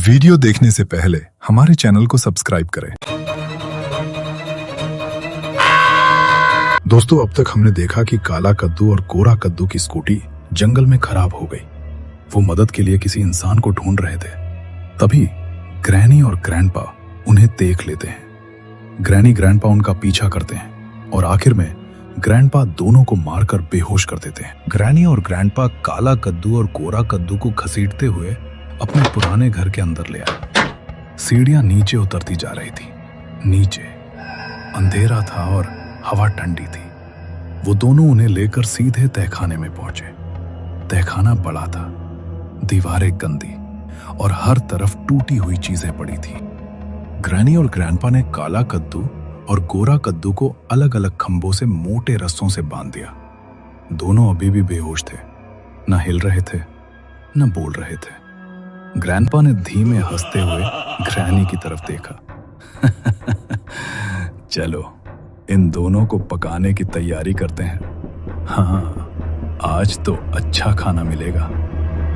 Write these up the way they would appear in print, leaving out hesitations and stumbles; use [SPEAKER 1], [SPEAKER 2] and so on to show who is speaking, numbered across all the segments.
[SPEAKER 1] Video देखने से पहले हमारे चैनल को सब्सक्राइब करें। दोस्तों, अब तक हमने देखा कि काला कद्दू और गोरा कद्दू की स्कूटी जंगल में खराब हो गई। वो मदद के लिए किसी इंसान को ढूंढ रहे थे। तभी ग्रैनी और ग्रैंडपा उन्हें देख लेते हैं। ग्रैनी ग्रैंडपा उनका पीछा करते हैं और आखिर में ग्रैंडपा दोनों को मारकर बेहोश कर देते हैं। ग्रैनी और ग्रैंडपा काला कद्दू और गोरा कद्दू को घसीटते हुए अपने पुराने घर के अंदर ले आए। सीढ़ियां नीचे उतरती जा रही थी। नीचे अंधेरा था और हवा ठंडी थी। वो दोनों उन्हें लेकर सीधे तहखाने में पहुंचे। तहखाना बड़ा था, दीवारें गंदी और हर तरफ टूटी हुई चीजें पड़ी थी। ग्रैनी और ग्रैंडपा ने काला कद्दू और गोरा कद्दू को अलग अलग खंभों से मोटे रस्सों से बांध दिया। दोनों अभी भी बेहोश थे, न हिल रहे थे न बोल रहे थे। ग्रैंडपा ने धीमे हंसते हुए ग्रैनी की तरफ देखा। चलो, इन दोनों को पकाने की तैयारी करते हैं। हाँ, आज तो अच्छा खाना मिलेगा।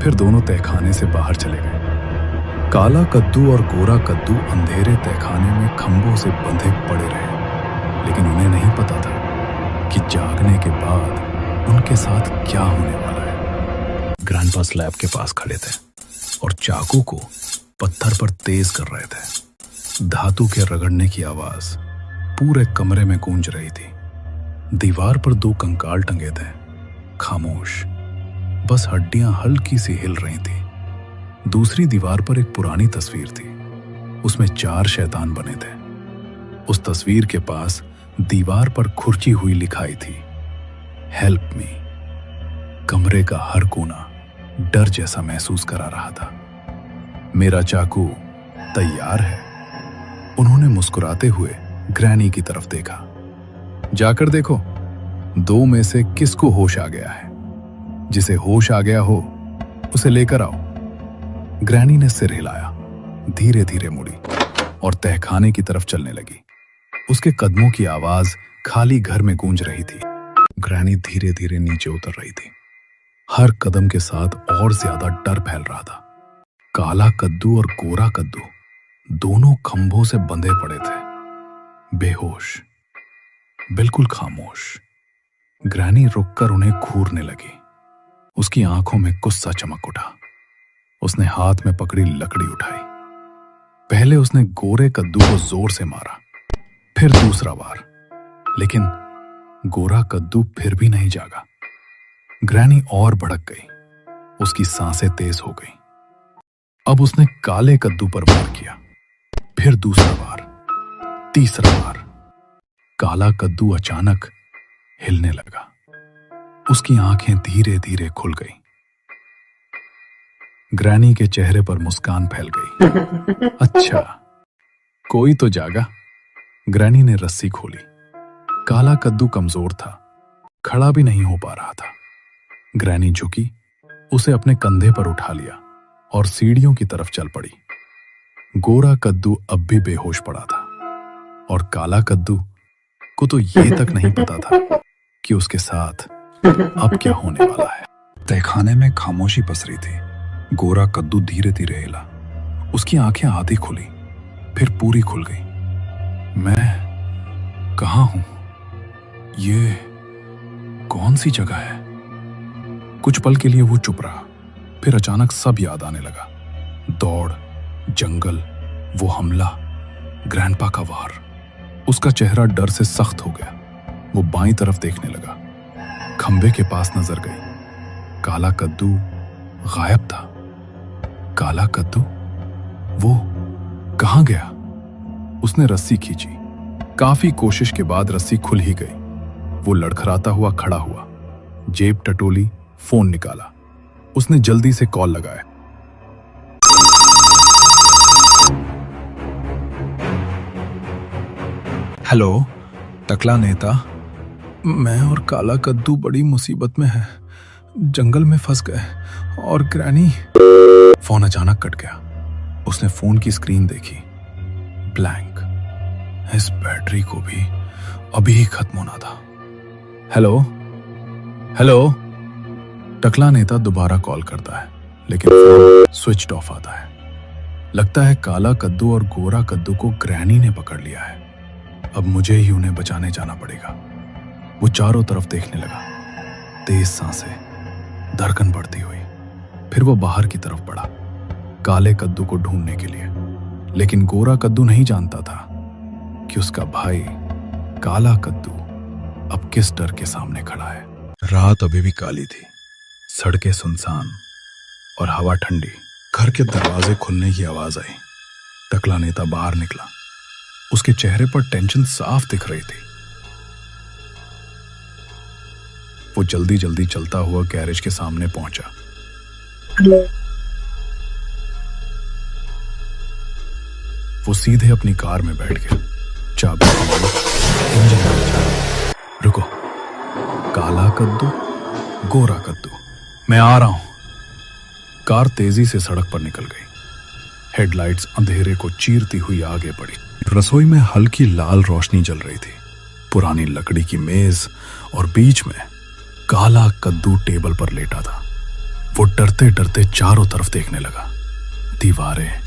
[SPEAKER 1] फिर दोनों तहखाने से बाहर चले गए। काला कद्दू और गोरा कद्दू अंधेरे तहखाने में खंभों से बंधे पड़े रहे, लेकिन उन्हें नहीं पता था कि जागने के बाद उनके साथ क्या होने वाला है। ग्रैंडपा स्लैब के पास खड़े थे और चाकू को पत्थर पर तेज कर रहे थे। धातु के रगड़ने की आवाज पूरे कमरे में गूंज रही थी। दीवार पर दो कंकाल टंगे थे, खामोश, बस हड्डियां हल्की सी हिल रही थी। दूसरी दीवार पर एक पुरानी तस्वीर थी, उसमें 4 शैतान बने थे। उस तस्वीर के पास दीवार पर खुरची हुई लिखाई थी, हेल्प मी। कमरे का हर कोना डर जैसा महसूस करा रहा था। मेरा चाकू तैयार है। उन्होंने मुस्कुराते हुए ग्रैनी की तरफ देखा। जाकर देखो, 2 में से किसको होश आ गया है। जिसे होश आ गया हो उसे लेकर आओ। ग्रैनी ने सिर हिलाया, धीरे धीरे मुड़ी और तहखाने की तरफ चलने लगी। उसके कदमों की आवाज खाली घर में गूंज रही थी। ग्रैनी धीरे धीरे नीचे उतर रही थी। हर कदम के साथ और ज्यादा डर फैल रहा था। काला कद्दू और गोरा कद्दू दोनों खंभों से बंधे पड़े थे, बेहोश, बिल्कुल खामोश। ग्रैनी रुककर उन्हें घूरने लगी। उसकी आंखों में गुस्सा चमक उठा। उसने हाथ में पकड़ी लकड़ी उठाई। पहले उसने गोरे कद्दू को जोर से मारा, फिर दूसरा बार, लेकिन गोरा कद्दू फिर भी नहीं जागा। ग्रैनी और भड़क गई। उसकी सांसें तेज हो गई। अब उसने काले कद्दू पर वार किया, फिर दूसरा बार, तीसरा बार। काला कद्दू अचानक हिलने लगा। उसकी आंखें धीरे धीरे खुल गईं। ग्रैनी के चेहरे पर मुस्कान फैल गई। अच्छा, कोई तो जागा। ग्रैनी ने रस्सी खोली। काला कद्दू कमजोर था, खड़ा भी नहीं हो पा रहा था। ग्रैनी झुकी, उसे अपने कंधे पर उठा लिया और सीढ़ियों की तरफ चल पड़ी। गोरा कद्दू अब भी बेहोश पड़ा था और काला कद्दू को तो ये तक नहीं पता था कि उसके साथ अब क्या होने वाला है। तहखाने में खामोशी पसरी थी। गोरा कद्दू धीरे धीरे हिला। उसकी आंखें आधी खुली, फिर पूरी खुल गई। मैं कहां हूं? ये कौन सी जगह है? कुछ पल के लिए वो चुप रहा, फिर अचानक सब याद आने लगा। दौड़, जंगल, वो हमला, ग्रैंडपा का वार। उसका चेहरा डर से सख्त हो गया। वो बाईं तरफ देखने लगा। खंबे के पास नजर गई। काला कद्दू गायब था। काला कद्दू, वो कहां गया? उसने रस्सी खींची। काफी कोशिश के बाद रस्सी खुल ही गई। वो लड़खड़ाता हुआ खड़ा हुआ, जेब टटोली, फोन निकाला। उसने जल्दी से कॉल लगाया। हेलो, टकला नेता। मैं और काला कद्दू बड़ी मुसीबत में है। जंगल में फंस गए और ग्रैनी। फोन अचानक कट गया। उसने फोन की स्क्रीन देखी, ब्लैंक। इस बैटरी को भी अभी ही खत्म होना था। Hello hello. टकला नेता दोबारा कॉल करता है, लेकिन फोन स्विच ऑफ आता है। लगता है काला कद्दू और गोरा कद्दू को ग्रैनी ने पकड़ लिया है। अब मुझे ही उन्हें बचाने जाना पड़ेगा। वो चारों तरफ देखने लगा, तेज सांसें, धड़कन बढ़ती हुई। फिर वो बाहर की तरफ बढ़ा, काले कद्दू को ढूंढने के लिए। लेकिन गोरा कद्दू नहीं जानता था कि उसका भाई काला कद्दू अब किस डर के सामने खड़ा है। रात अभी भी काली थी, सड़कें सुनसान और हवा ठंडी। घर के दरवाजे खुलने की आवाज आई। टकला नेता बाहर निकला। उसके चेहरे पर टेंशन साफ दिख रही थी। वो जल्दी जल्दी चलता हुआ गैरेज के सामने पहुंचा। वो सीधे अपनी कार में बैठ गया, चाबी इंजन में लगा। रुको, काला कद्दू, गोरा कद्दू, मैं आ रहा हूं। कार तेजी से सड़क पर निकल गई। हेडलाइट्स अंधेरे को चीरती हुई आगे बढ़ी। रसोई में हल्की लाल रोशनी जल रही थी। पुरानी लकड़ी की मेज और बीच में काला कद्दू टेबल पर लेटा था। वो डरते डरते चारों तरफ देखने लगा। दीवारें,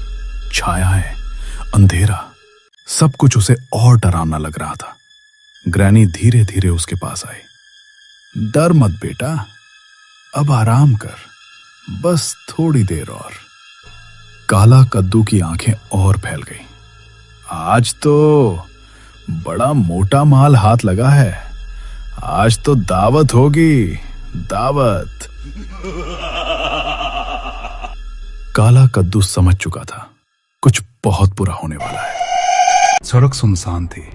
[SPEAKER 1] छायाएं, अंधेरा, सब कुछ उसे और डरावना लग रहा था। ग्रैनी धीरे धीरे उसके पास आई। डर मत बेटा, अब आराम कर, बस थोड़ी देर और। काला कद्दू की आंखें और फैल गईं। आज तो बड़ा मोटा माल हाथ लगा है। आज तो दावत होगी, दावत। काला कद्दू समझ चुका था कुछ बहुत बुरा होने वाला है। सड़क सुनसान थी।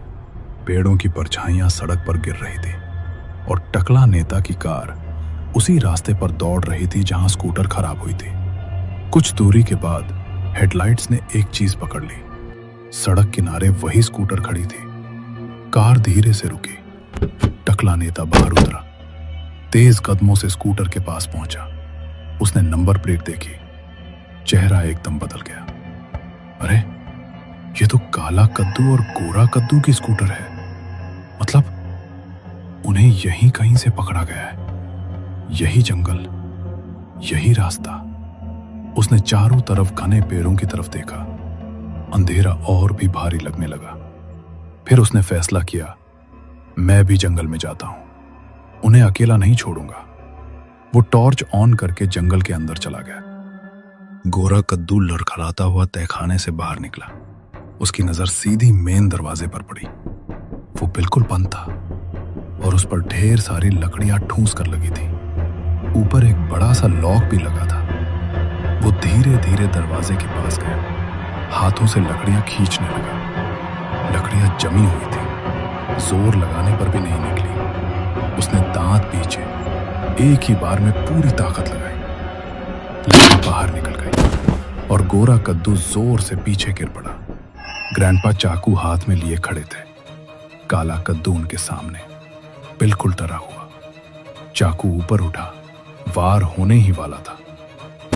[SPEAKER 1] पेड़ों की परछाइयां सड़क पर गिर रही थी और टकला नेता की कार उसी रास्ते पर दौड़ रही थी जहां स्कूटर खराब हुई थी। कुछ दूरी के बाद हेडलाइट्स ने एक चीज पकड़ ली। सड़क किनारे वही स्कूटर खड़ी थी। कार धीरे से रुकी। टकला नेता बाहर उतरा, तेज कदमों से स्कूटर के पास पहुंचा। उसने नंबर प्लेट देखी। चेहरा एकदम बदल गया। अरे, ये तो काला कद्दू और गोरा कद्दू की स्कूटर है। मतलब उन्हें यहीं कहीं से पकड़ा गया है। यही जंगल, यही रास्ता। उसने चारों तरफ घने पेड़ों की तरफ देखा। अंधेरा और भी भारी लगने लगा। फिर उसने फैसला किया, मैं भी जंगल में जाता हूं, उन्हें अकेला नहीं छोड़ूंगा। वो टॉर्च ऑन करके जंगल के अंदर चला गया। गोरा कद्दू लड़खड़ाता हुआ तहखाने से बाहर निकला। उसकी नजर सीधी मेन दरवाजे पर पड़ी। वो बिल्कुल बंद था और उस पर ढेर सारी लकड़ियां ठूंस कर लगी थी। ऊपर एक बड़ा सा लॉक भी लगा था। वो धीरे धीरे दरवाजे के पास गया। हाथों से लकड़ियां खींचने लगा। लकड़ियां जमी हुई थी, जोर लगाने पर भी नहीं निकली। उसने दांत पीछे एक ही बार में पूरी ताकत लगाई। लकड़ी बाहर निकल गई और गोरा कद्दू जोर से पीछे गिर पड़ा। ग्रैंडपा चाकू हाथ में लिए खड़े थे। काला कद्दू उनके सामने, बिल्कुल डरा हुआ। चाकू ऊपर उठा, वार होने ही वाला था।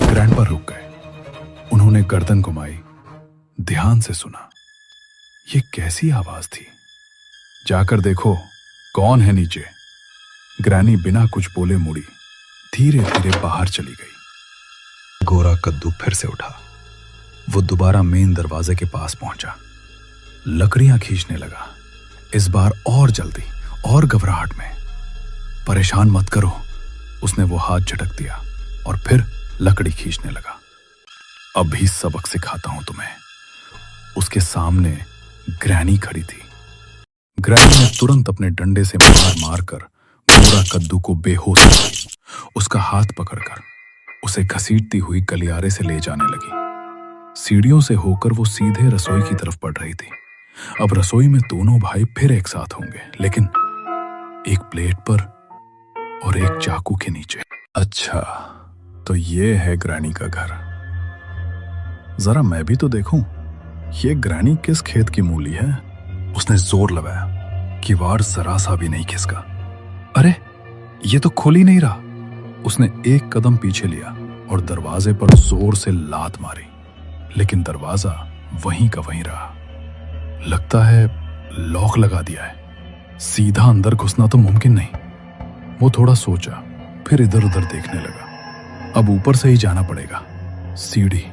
[SPEAKER 1] ग्रैंडपा रुक गए। उन्होंने गर्दन घुमाई, ध्यान से सुना। ये कैसी आवाज थी? जाकर देखो कौन है नीचे। ग्रैनी बिना कुछ बोले मुड़ी, धीरे धीरे बाहर चली गई। गोरा कद्दू फिर से उठा। वो दोबारा मेन दरवाजे के पास पहुंचा। लकड़ियां खींचने लगा, इस बार और जल्दी और घबराहट में। परेशान मत करो, उसने वो हाथ झटक दिया और फिर लकड़ी खींचने लगा। अभी सबक सिखाता हूं तुम्हें। उसके सामने ग्रैनी खड़ी थी। ग्रैनी ने तुरंत अपने डंडे से मार मारकर गोरा कद्दू को बेहोश कर दिया। उसका हाथ पकड़कर उसे घसीटती हुई गलियारे से ले जाने लगी। सीढ़ियों से होकर वो सीधे रसोई की तरफ बढ़ रही थी। अब रसोई में दोनों भाई फिर एक साथ होंगे, लेकिन एक प्लेट पर और एक चाकू के नीचे। अच्छा, तो ये है ग्रैनी का घर। जरा मैं भी तो देखूं, ये ग्रैनी किस खेत की मूली है। उसने जोर लगाया, किवाड़ जरा सा भी नहीं खिसका। अरे, ये तो खुल ही नहीं रहा। उसने एक कदम पीछे लिया और दरवाजे पर जोर से लात मारी, लेकिन दरवाजा वहीं का वहीं रहा। लगता है लॉक लगा दिया है। सीधा अंदर घुसना तो मुमकिन नहीं। वो थोड़ा सोचा, फिर इधर उधर देखने लगा। अब ऊपर से ही जाना पड़ेगा। सीढ़ी,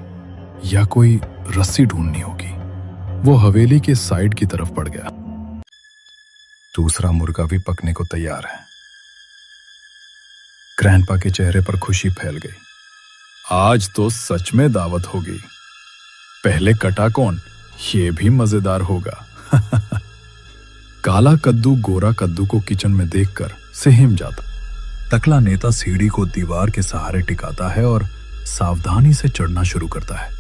[SPEAKER 1] या कोई रस्सी ढूंढनी होगी। वो हवेली के साइड की तरफ बढ़ गया। दूसरा मुर्गा भी पकने को तैयार है। ग्रैंडपा के चेहरे पर खुशी फैल गई। आज तो सच में दावत होगी। पहले कटा कौन, ये भी मजेदार होगा। काला कद्दू गोरा कद्दू को किचन में देखकर सेहम जाता। टकला नेता सीढ़ी को दीवार के सहारे टिकाता है और सावधानी से चढ़ना शुरू करता है।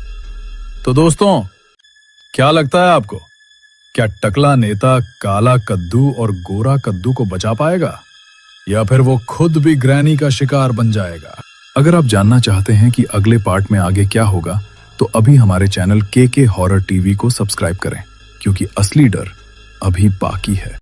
[SPEAKER 1] तो दोस्तों, क्या लगता है आपको, क्या टकला नेता काला कद्दू और गोरा कद्दू को बचा पाएगा, या फिर वो खुद भी ग्रैनी का शिकार बन जाएगा? अगर आप जानना चाहते हैं कि अगले पार्ट में आगे क्या होगा, तो अभी हमारे चैनल के हॉरर टीवी को सब्सक्राइब करें, क्योंकि असली डर अभी बाकी है।